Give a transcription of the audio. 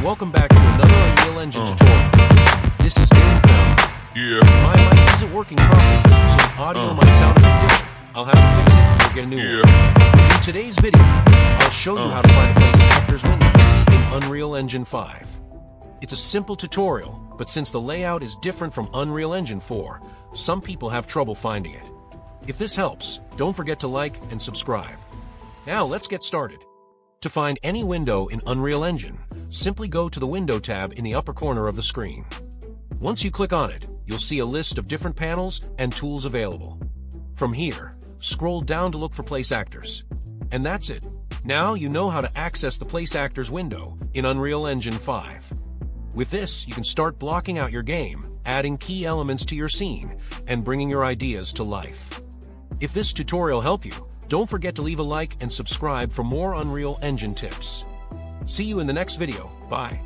welcome back to another Unreal Engine tutorial. This is Game Found. Yeah. My mic isn't working properly, so the audio might sound a bit different. I'll have to fix it or get a new one. In today's video, I'll show you how to find a place actor's window in Unreal Engine 5. It's a simple tutorial, but since the layout is different from Unreal Engine 4, some people have trouble finding it. If this helps, don't forget to like and subscribe. Now let's get started. To find any window in Unreal Engine, simply go to the Window tab in the upper corner of the screen. Once you click on it, you'll see a list of different panels and tools available. From here, scroll down to look for Place Actors. And that's it. Now you know how to access the Place Actors window in Unreal Engine 5. With this, you can start blocking out your game, adding key elements to your scene, and bringing your ideas to life. If this tutorial helped you, don't forget to leave a like and subscribe for more Unreal Engine tips. See you in the next video. Bye.